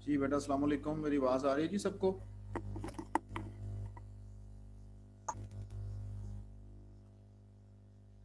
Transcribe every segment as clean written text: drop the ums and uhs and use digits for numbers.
जी बेटा अस्सलाम वालेकुम, मेरी आवाज़ आ रही है जी सबको?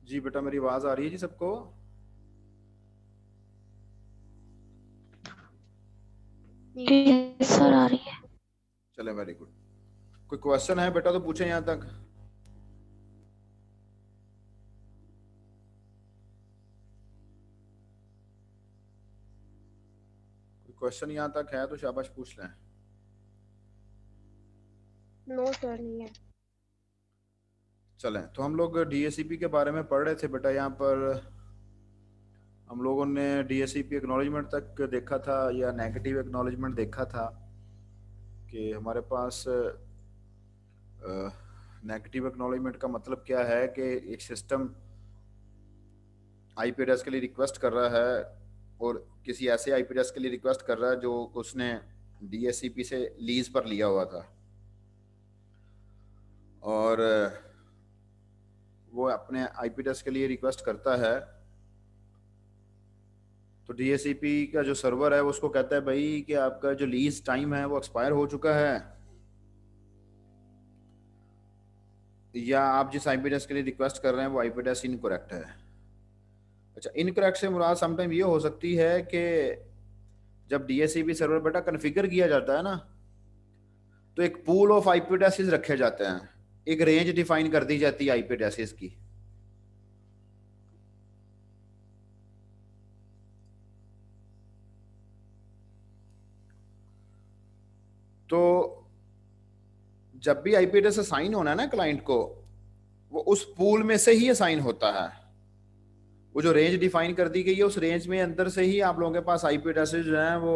जी बेटा मेरी आवाज़ आ रही है जी सबको? जी सर आ रही है। चले वेरी गुड। कोई क्वेश्चन है बेटा तो पूछें यहाँ तक। कोई क्वेश्चन यहाँ तक है तो शाबाश पूछ लें। नो सर नहीं है। चलें तो हम लोग डीएसीपी के बारे में पढ़ रहे थे बेटा। यहाँ पर हम लोगों ने डीएसीपी एक्नॉलेजमेंट तक देखा था या नेगेटिव एक्नॉलेजमेंट देखा था कि हमारे पास नेगेटिव एक्नॉलेजमेंट का मतलब क्या है कि एक सिस्टम आईपी एड्रेस के लिए रिक्वेस्ट कर रहा है और किसी ऐसे आईपी एड्रेस के लिए रिक्वेस्ट कर रहा है जो उसने डीएससीपी से लीज पर लिया हुआ था, और वो अपने आईपी एड्रेस के लिए रिक्वेस्ट करता है। तो डीएससीपी का जो सर्वर है वो उसको कहता है भाई कि आपका जो लीज टाइम है वो एक्सपायर हो चुका है, या आप जिस आईपी एड्रेस के लिए रिक्वेस्ट कर रहे हैं वो आईपी एड्रेस इनकरेक्ट है। अच्छा, इनकरेक्ट से मुराद समटाइम ये हो सकती है कि जब डीएससीपी सर्वर बेटा कन्फिगर किया जाता है ना, तो एक पूल ऑफ आईपी एड्रेसेस रखे जाते हैं, एक रेंज डिफाइन कर दी जाती है आईपी एड्रेसेस की। तो जब भी आईपी एड्रेस असाइन होना है ना क्लाइंट को, वो उस पूल में से ही असाइन होता है। वो जो रेंज डिफाइन कर दी गई है उस रेंज में अंदर से ही आप लोगों के पास आईपी एड्रेसेस जो हैं वो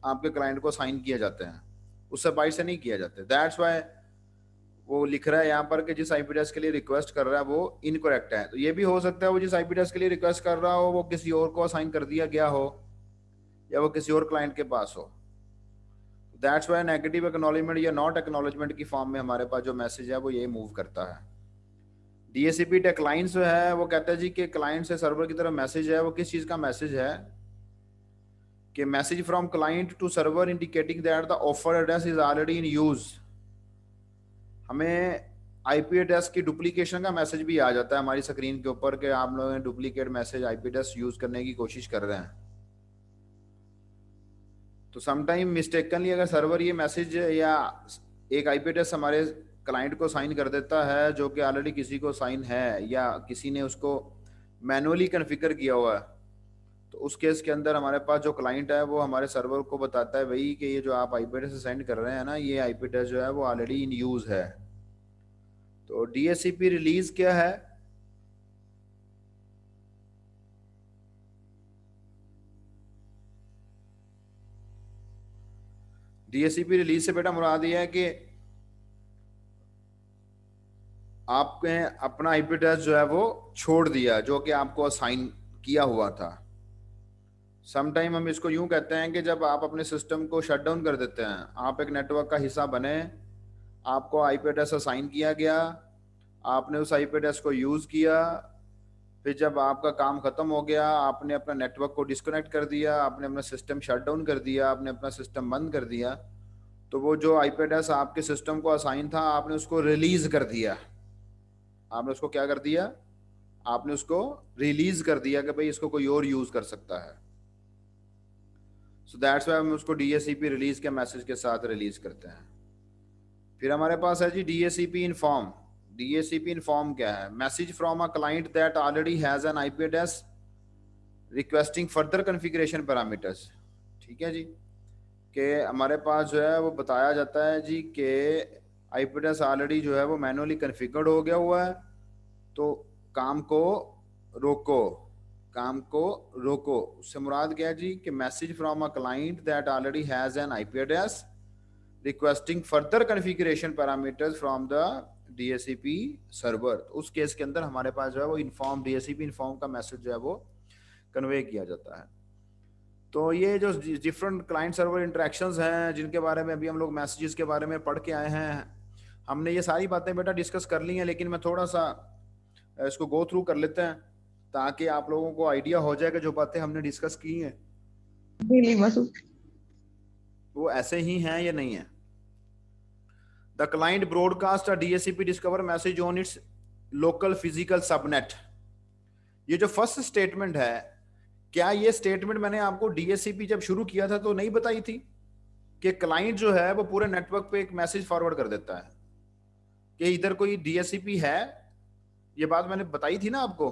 आपके क्लाइंट को असाइन किए जाते हैं, उससे बाहर से नहीं किया जाते। दैट्स वाई वो लिख रहा है यहाँ पर कि जिस आईपी एड्रेस के लिए रिक्वेस्ट कर रहा है वो इनकरेक्ट है। तो ये भी हो सकता है वो जिस आईपी एड्रेस के लिए रिक्वेस्ट कर रहा हो वो किसी और को असाइन कर दिया गया हो, या वो किसी और क्लाइंट के पास हो। दैट्स वाई नेगेटिव एक्नॉलेजमेंट या नॉट एक्नॉलेजमेंट की फॉर्म में हमारे पास जो मैसेज है वो ये मूव करता है। डीएससीपी डेक्लाइंस जो है वो कहता है जी कि क्लाइंट से सर्वर की तरफ मैसेज है, वो किस चीज़ का मैसेज है कि message from client to server indicating that the offer address is already in use. हमें आईपी एड्रेस की डुप्लीकेशन का मैसेज भी आ जाता है हमारी स्क्रीन के ऊपर कि आप लोग duplicate message IP address use करने की कोशिश कर रहे हैं। तो समटाइम मिस्टेकनली अगर सर्वर ये मैसेज या एक आईपी एड्रेस हमारे क्लाइंट को साइन कर देता है जो कि ऑलरेडी किसी को साइन है या किसी ने उसको मैनुअली कन्फिगर किया हुआ है, तो उस केस के अंदर हमारे पास जो क्लाइंट है वो हमारे सर्वर को बताता है भाई कि ये जो आप आईपी एड्रेस सेंड कर रहे हैं ना, ये आईपी एड्रेस जो है वो ऑलरेडी इन यूज है। तो डीएससीपी रिलीज क्या है? डीएससीपी रिलीज से बेटा मुराद ये है कि आपने अपना आईपी एड्रेस जो है वो छोड़ दिया जो कि आपको असाइन किया हुआ था। समटाइम हम इसको यूं कहते हैं कि जब आप अपने सिस्टम को शट डाउन कर देते हैं, आप एक नेटवर्क का हिस्सा बने, आपको आईपी एड्रेस असाइन किया गया, आपने उस आईपी एड्रेस को यूज किया, फिर जब आपका काम खत्म हो गया आपने अपना नेटवर्क को डिस्कनेक्ट कर दिया, आपने अपना सिस्टम शट डाउन कर दिया, आपने अपना सिस्टम बंद कर दिया, तो वो जो आईपी एड्रेस आपके सिस्टम को असाइन था आपने उसको रिलीज कर दिया। आपने उसको क्या कर दिया? आपने उसको रिलीज कर दिया कि भाई इसको कोई और यूज कर सकता है। सो दैट्स वाई हम उसको डीएससीपी रिलीज के मैसेज के साथ रिलीज करते हैं। फिर हमारे पास है जी डीएससीपी इनफॉर्म। डीएससीपी इनफॉर्म क्या है? Message from a client that already has an IP address requesting further configuration parameters. ठीक है जी, कि हमारे पास जो है वो बताया जाता है जी कि आईपी एड्रेस ऑलरेडी जो है वो मैनुअली कॉन्फ़िगर्ड हो गया हुआ है, तो काम को रोको, काम को रोको। उससे मुराद क्या है जी कि message from a client that already has an IP address requesting further configuration parameters from the DSCP server. उस केस के अंदर हमारे पास जो है वो इन्फॉर्म डीएससीपी इन्फॉर्म का मैसेज जो है वो कन्वे किया जाता है। तो ये जो डिफरेंट क्लाइंट सर्वर इंटरेक्शंस हैं जिनके बारे में अभी हम लोग मैसेजेस के बारे में पढ़ के आए हैं, हमने ये सारी बातें बेटा डिस्कस कर ली हैं, लेकिन मैं थोड़ा सा इसको गो थ्रू कर लेते हैं ताकि आप लोगों को आइडिया हो जाए कि जो बातें हमने डिस्कस की हैं Really, Masood. वो ऐसे ही हैं या नहीं है। The client broadcast a DHCP discover message on it's local physical subnet. ये जो फर्स्ट स्टेटमेंट है, क्या ये स्टेटमेंट मैंने आपको डीएचसीपी जब शुरू किया था तो नहीं बताई थी कि क्लाइंट जो है वो पूरे नेटवर्क पे एक मैसेज फॉरवर्ड कर देता है कि इधर कोई डीएचसीपी है। ये बात मैंने बताई थी ना आपको।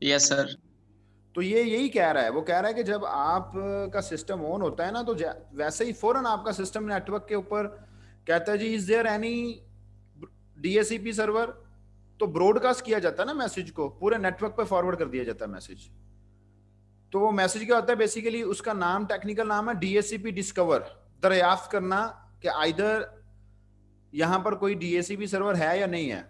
Yes sir. तो ये यही कह रहा है, वो कह रहा है कि जब आप का सिस्टम ऑन होता है ना तो वैसे ही फौरन आपका सिस्टम नेटवर्क के ऊपर कहता है जी is there any DHCP server, तो ब्रॉडकास्ट किया जाता है ना मैसेज को, पूरे नेटवर्क पे फॉरवर्ड कर दिया जाता है मैसेज। तो वो मैसेज क्या होता है बेसिकली, उसका नाम टेक्निकल नाम है डीएचसीपी डिस्कवर, दरियाफ्त करना कि आइदर यहां पर कोई डीएचसीपी सर्वर है या नहीं है।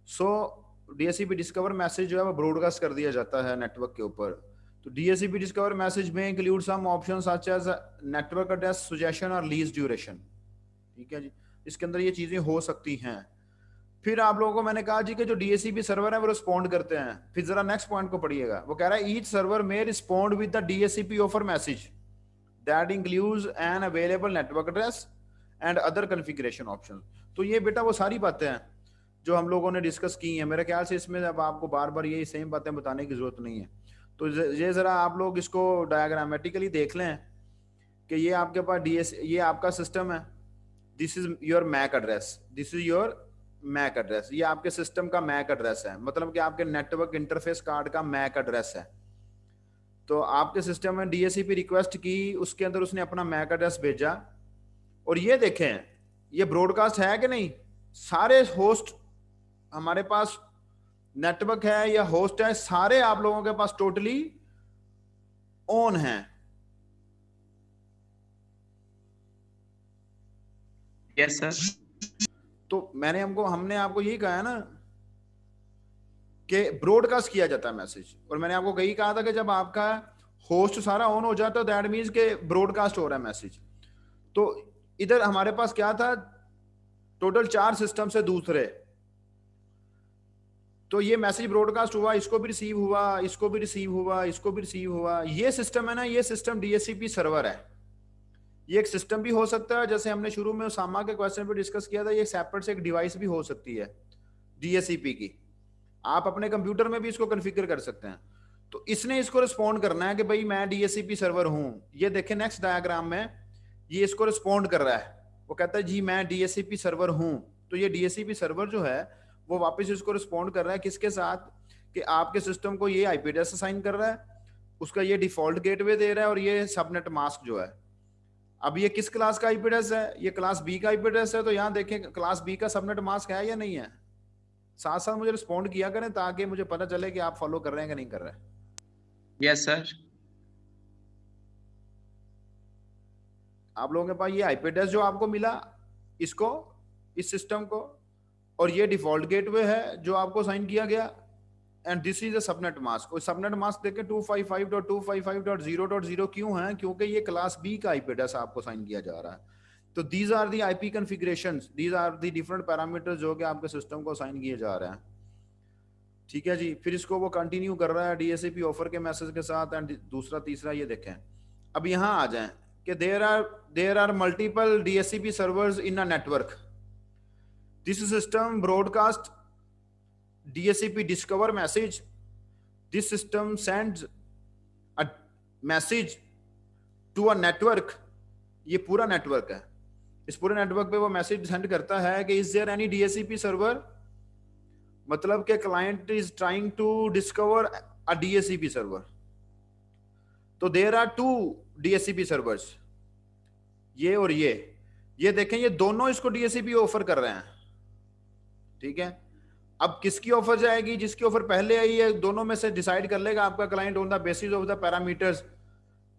सो डीएचसीपी डिस्कवर मैसेज जो है वो ब्रॉडकास्ट कर दिया जाता है नेटवर्क के ऊपर। तो डीएचसीपी डिस्कवर मैसेज में include some option such as network address suggestion और लीज ड्यूरेशन। ठीक है जी, इसके अंदर ये चीजें हो सकती हैं। फिर आप लोगों को मैंने कहा जी कि जो डीएचसीपी सर्वर है वो रिस्पॉन्ड करते हैं। फिर जरा नेक्स्ट पॉइंट को पढ़िएगा, वो कह रहा है each server may respond with the DHCP offer message that includes an available network address and other configuration option. तो ये बेटा वो सारी बातें हैं जो हम लोगों ने डिस्कस की हैं। मेरे ख्याल से इसमें अब आपको बार बार यही सेम बातें बताने की जरूरत नहीं है। तो ये जरा आप लोग इसको डायग्रामेटिकली देख लें कि ये आपके पास डीएस, ये आपका सिस्टम है, this is your MAC address, this is your MAC address, ये आपके सिस्टम का मैक एड्रेस है, मतलब कि आपके नेटवर्क इंटरफेस कार्ड का मैक एड्रेस है। तो आपके सिस्टम में डीएचसीपी रिक्वेस्ट की, उसके अंदर उसने अपना मैक एड्रेस भेजा, और ये देखें ये ब्रॉडकास्ट है कि नहीं। सारे होस्ट हमारे पास नेटवर्क है या होस्ट है, सारे आप लोगों के पास टोटली ऑन है। Yes sir. तो हमने आपको यही कहा है ना कि ब्रॉडकास्ट किया जाता है मैसेज, और मैंने आपको यही कहा था कि जब आपका होस्ट सारा ऑन हो जाता है तो दैट मींस के ब्रॉडकास्ट हो रहा है मैसेज। तो इधर हमारे पास क्या था, टोटल 4 सिस्टम से दूसरे, तो ये मैसेज ब्रॉडकास्ट हुआ, इसको भी रिसीव हुआ, इसको भी रिसीव हुआ, इसको भी रिसीव हुआ। ये सिस्टम है ना, ये सिस्टम डीएचसीपी सर्वर है। ये एक सिस्टम भी हो सकता है, जैसे हमने शुरू में उसामा के क्वेश्चन पे डिस्कस किया था, ये सेपरेट से एक डिवाइस भी हो सकती है डीएचसीपी की। आप अपने कंप्यूटर में भी इसको कॉन्फ़िगर कर सकते हैं। तो इसने इसको रिस्पॉन्ड करना है कि भाई मैं डीएचसीपी सर्वर हूं। ये देखें नेक्स्ट डायग्राम में, ये इसको रिस्पॉन्ड कर रहा है, वो कहता है जी मैं डीएचसीपी सर्वर हूं। तो ये डीएचसीपी सर्वर जो है वो वापस इसको रिस्पॉन्ड कर रहा है किसके साथ, कि आपके सिस्टम को ये आईपी एड्रेस असाइन कर रहा है, उसका ये डिफॉल्ट गेटवे दे रहा है, और ये सबनेट मास्क जो है। अब ये किस क्लास का आईपी एड्रेस है, ये क्लास बी का आईपी एड्रेस है। तो यहाँ देखें क्लास बी का सबनेट मास्क है या नहीं है। साथ साथ मुझे रिस्पॉन्ड किया करें ताकि मुझे पता चले कि आप फॉलो कर रहे हैं कि नहीं कर रहे हैं। Yes sir. आप लोगों के पास ये आईपी एड्रेस जो आपको मिला, इसको, इस सिस्टम को, और ये डिफॉल्ट गेटवे है जो आपको साइन किया गया, and this is a subnet mask. और सबनेट मास्क देखें 255.255.0.0 क्यों है, क्योंकि ये क्लास बी का आईपी एड्रेस आपको साइन किया जा रहा है। तो these are the IP configurations, these are the different parameters जो कि आपके सिस्टम को साइन किए जा रहे हैं। ठीक है जी। फिर इसको वो कंटिन्यू कर रहा है डीएचसीपी ऑफर के मैसेज के साथ। एंड दूसरा तीसरा ये देखें, अब यहाँ आ जाएं कि there are multiple DHCP servers in a network. This system broadcast DHCP discover message. This system sends a message to a network. ये पूरा नेटवर्क है, इस पूरे नेटवर्क पे वो मैसेज सेंड करता है कि is there any DHCP server, मतलब कि client is trying to discover a DHCP server. तो देयर आर 2 DHCP सर्वर्स, ये और ये देखें, ये दोनों इसको DHCP ऑफर कर रहे हैं। ठीक है, अब किसकी ऑफर जाएगी, जिसकी ऑफर पहले आई है, दोनों में से डिसाइड कर लेगा आपका client on the basis of the parameters.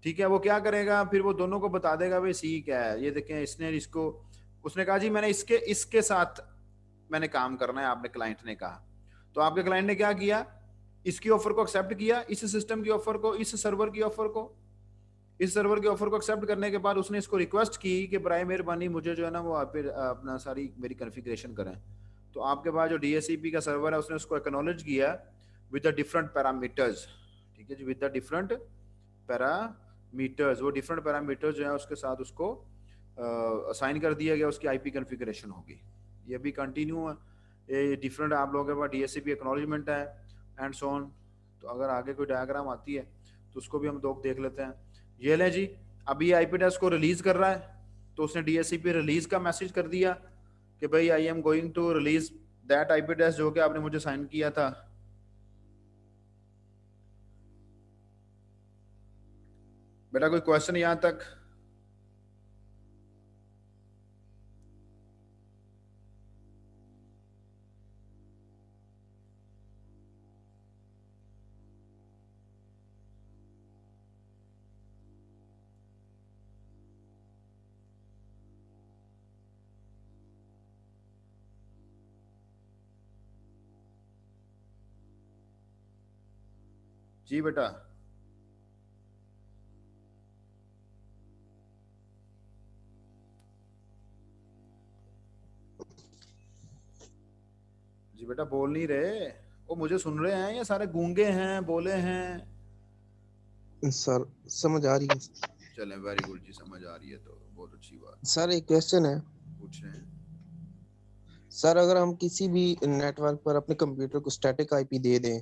ठीक है, वो क्या करेगा, फिर वो दोनों को बता देगा भाई सी क्या है। ये देखें, उसने कहा जी मैंने इसके साथ मैंने काम करना है, आपने क्लाइंट ने कहा। तो आपके क्लाइंट ने क्या किया, इसकी ऑफर को एक्सेप्ट किया, इस सिस्टम की ऑफर को, इस सर्वर की ऑफर को, इस सर्वर की ऑफर को एक्सेप्ट करने के बाद उसने इसको रिक्वेस्ट की कि बराए मेहरबानी मुझे जो है ना वो अपना सारी मेरी कॉन्फ़िगरेशन करें। तो आपके पास जो DHCP का सर्वर है उसने उसको एक्नॉलेज किया विद द डिफरेंट पैरामीटर्स। ठीक है जी, विद द डिफरेंट मीटर्स, वो डिफरेंट पैरामीटर्स जो है उसके साथ उसको असाइन कर दिया गया, उसकी आईपी कॉन्फ़िगरेशन होगी। ये भी कंटिन्यू है, ये डिफरेंट आप लोगों के पास डीएचसीपी एक्नॉलेजमेंट है एंड सो ऑन। तो अगर आगे कोई डायग्राम आती है तो उसको भी हम लोग देख लेते हैं। ये ले जी, अभी आईपी एड्रेस को रिलीज कर रहा है, तो उसने डीएचसीपी रिलीज का मैसेज कर दिया कि भाई I am going to release that IP address जो कि आपने मुझे साइन किया था। बेटा कोई क्वेश्चन यहां तक? जी बेटा, जी बेटा बोल नहीं रहे, वो मुझे सुन रहे हैं या सारे गूंगे हैं, बोले हैं? सर समझ आ रही है। चलें, वेरी गुड जी, समझ आ रही है तो बहुत अच्छी बात। सर एक क्वेश्चन है। पूछ रहे हैं। सर अगर हम किसी भी नेटवर्क पर अपने कंप्यूटर को स्टैटिक आईपी दे दें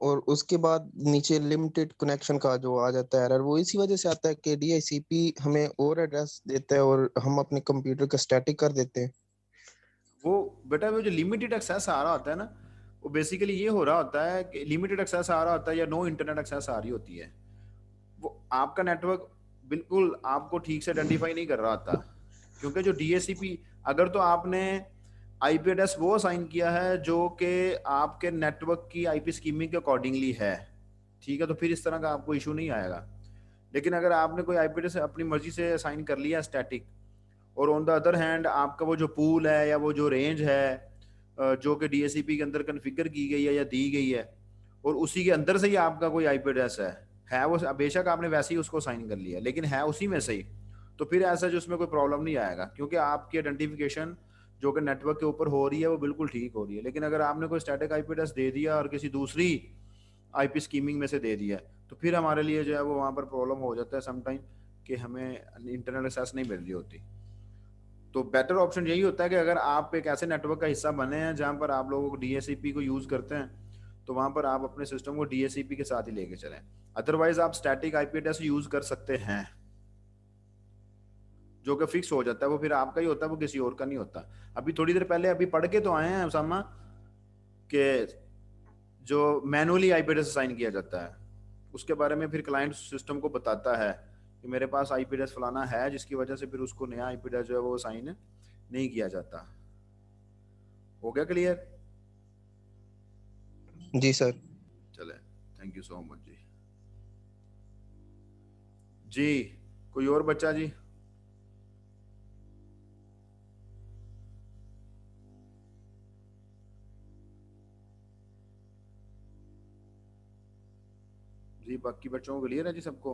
और उसके बाद नीचे लिमिटेड कनेक्शन का जो आ जाता है एरर, वो इसी वजह से आता है कि डीएचसीपी हमें और एड्रेस देता है और हम अपने कंप्यूटर को स्टैटिक कर देते हैं। वो बेटा वो जो लिमिटेड एक्सेस आ रहा होता है ना, वो बेसिकली ये हो रहा होता है कि लिमिटेड एक्सेस आ रहा होता है या नो इंटरनेट एक्सेस आ रही होती है, वो आपका नेटवर्क बिल्कुल आपको ठीक से आइडेंटिफाई नहीं कर रहा होता। क्योंकि जो डीएचसीपी, अगर तो आपने आईपी एड्रेस वो असाइन किया है जो कि आपके नेटवर्क की आईपी स्कीमिंग के अकॉर्डिंगली है, ठीक है, तो फिर इस तरह का आपको इशू नहीं आएगा। लेकिन अगर आपने कोई आईपी एड्रेस अपनी मर्जी से असाइन कर लिया स्टैटिक, और ऑन द अदर हैंड आपका वो जो पूल है या वो जो रेंज है जो कि डीएचसीपी के अंदर कन्फिगर की गई है या दी गई है, और उसी के अंदर से ही आपका कोई आईपी एड्रेस है वो बेशक आपने वैसे ही उसको साइन कर लिया लेकिन है उसी में से ही, तो फिर ऐसा जो उसमें कोई प्रॉब्लम नहीं आएगा, क्योंकि आपकी आइडेंटिफिकेशन जो कि नेटवर्क के ऊपर हो रही है वो बिल्कुल ठीक हो रही है। लेकिन अगर आपने कोई स्टैटिक आईपी एड्रेस दे दिया और किसी दूसरी आईपी स्कीमिंग में से दे दिया, तो फिर हमारे लिए जो है वो वहाँ पर प्रॉब्लम हो जाता है समटाइम कि हमें इंटरनेट एक्सेस नहीं मिल रही होती। तो बेटर ऑप्शन यही होता है कि अगर आप एक ऐसे नेटवर्क का हिस्सा बने हैं जहां पर आप लोगों को डीएचसीपी को यूज करते हैं, तो वहां पर आप अपने सिस्टम को डीएचसीपी के साथ ही लेके चलें। अदरवाइज आप स्टैटिक आईपी एड्रेस यूज कर सकते हैं जो कि फिक्स हो जाता है, वो फिर आपका ही होता है, वो किसी और का नहीं होता। अभी थोड़ी देर पहले अभी पढ़ के तो आए हैं उसामा कि जो मैनुअली आईपी एड्रेस असाइन किया जाता है उसके बारे में फिर क्लाइंट सिस्टम को बताता है कि मेरे पास आईपी एड्रेस फलाना है, जिसकी वजह से फिर उसको नया आईपी एड्रेस जो है वो साइन नहीं किया जाता। हो गया क्लियर? जी सर। चले, थैंक यू सो मच जी। जी कोई और बच्चा जी? जी बाकी बच्चों को क्लियर है जी सबको?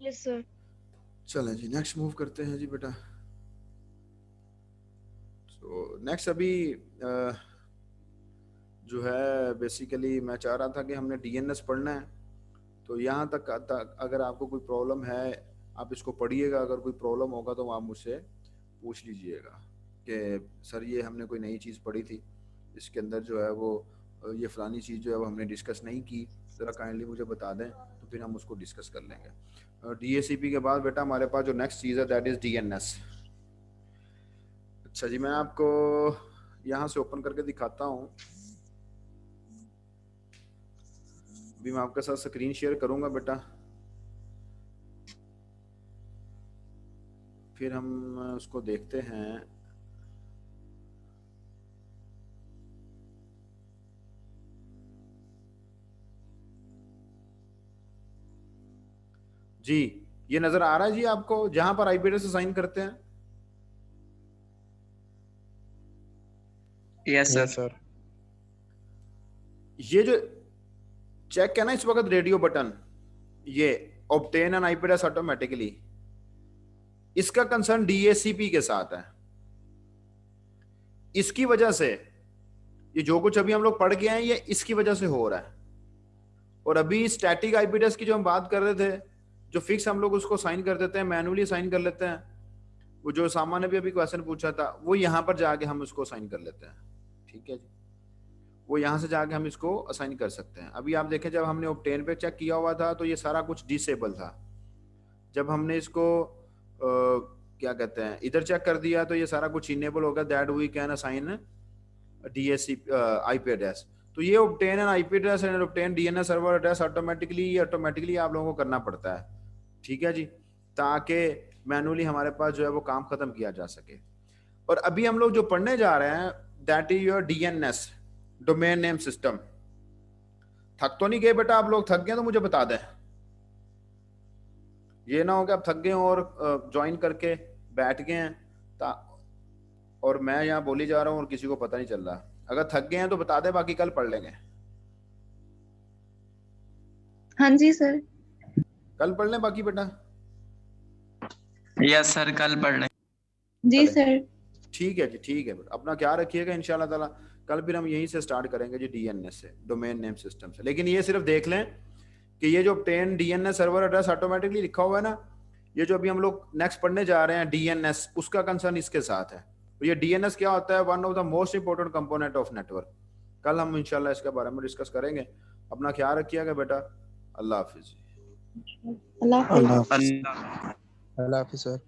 Yes sir. चलें जी नेक्स्ट मूव करते हैं जी बेटा। तो नेक्स्ट अभी जो है बेसिकली मैं चाह रहा था कि हमने डीएनएस पढ़ना है, तो यहाँ तक अगर आपको कोई प्रॉब्लम है आप इसको पढ़िएगा, अगर कोई प्रॉब्लम होगा तो आप मुझसे पूछ लीजिएगा कि सर ये हमने कोई नई चीज़ पढ़ी थी, इसके अंदर जो है वो ये फलानी चीज़ जो है वो हमने डिस्कस नहीं की, ज़रा काइंडली मुझे बता दें तो फिर हम उसको डिस्कस कर लेंगे। डीएचसीपी के बाद बेटा हमारे पास जो नेक्स्ट चीज़ है दैट इज़ डीएनएस। अच्छा जी, मैं आपको यहाँ से ओपन करके दिखाता हूँ। अभी मैं आपके साथ स्क्रीन शेयर करूंगा बेटा, फिर हम उसको देखते हैं। जी ये नजर आ रहा है जी आपको जहां पर आईपी एड्रेस असाइन करते हैं? Yes yes sir. सर। ये जो चेक है ना इस वक्त रेडियो बटन, ये obtain an IP address automatically, इसका कंसर्न डीएचसीपी के साथ है। इसकी वजह से ये जो कुछ अभी हम लोग पढ़ के आए ये इसकी वजह से हो रहा है। और अभी स्टैटिक आईपी एड्रेस की जो हम बात कर रहे थे, जो फिक्स हम लोग उसको साइन कर देते हैं, मैनुअली साइन कर लेते हैं, वो जो सामान ने भी अभी क्वेश्चन पूछा था, वो यहाँ पर जाके हम उसको साइन कर लेते हैं। ठीक है जी, वो यहाँ से जाके हम इसको असाइन कर सकते हैं। अभी आप देखें, जब हमने ऑब्टेन पे चेक किया हुआ था तो ये सारा कुछ डिसेबल था। जब हमने इसको क्या कहते हैं इधर चेक कर दिया तो ये सारा कुछ इनेबल हो गया, that we can assign DSC IP address. तो ये obtain an IP address and obtain DNS server address automatically आप लोगों को करना पड़ता है। ठीक है जी, ताकि मैनुअली हमारे पास जो है वो काम खत्म किया जा सके। और अभी हम लोग जो पढ़ने जा रहे हैं, that is your DNS, domain name system. थक तो नहीं गए बेटा आप लोग? थक गए तो मुझे बता दें, ये ना हो कि आप थक गए और ज्वाइन करके बैठ गए हैं और मैं यहाँ बोली जा रहा हूँ और किसी को पता नहीं चल रहा। अगर थक गए हैं तो बता दे, बाकी कल पढ़ लेंगे। हाँ जी सर। कल पढ़ लें बाकी बेटा। यस सर, कल पढ़ लें। जी सर। ठीक है जी, ठीक है बेटा, अपना ख्याल रखिएगा। इंशाल्लाह ताला कल फिर हम यहीं से स्टार्ट करेंगे जी, डीएनएस से, डोमेन नेम सिस्टम से। लेकिन ये सिर्फ देख लें कि ये जो obtain DNS server address automatically लिखा हुआ है ना, ये जो अभी हम लोग नेक्स्ट पढ़ने जा रहे हैं डीएनएस, उसका कंसर्न इसके साथ है। और ये डीएनएस क्या होता है? One of the most important component of network. कल हम इंशाल्लाह इसके बारे में डिस्कस करेंगे। अपना ख्याल रखिएगा बेटा। अल्लाह हाफिज। अल्लाह हाफिज। अल्लाह हाफिज सर।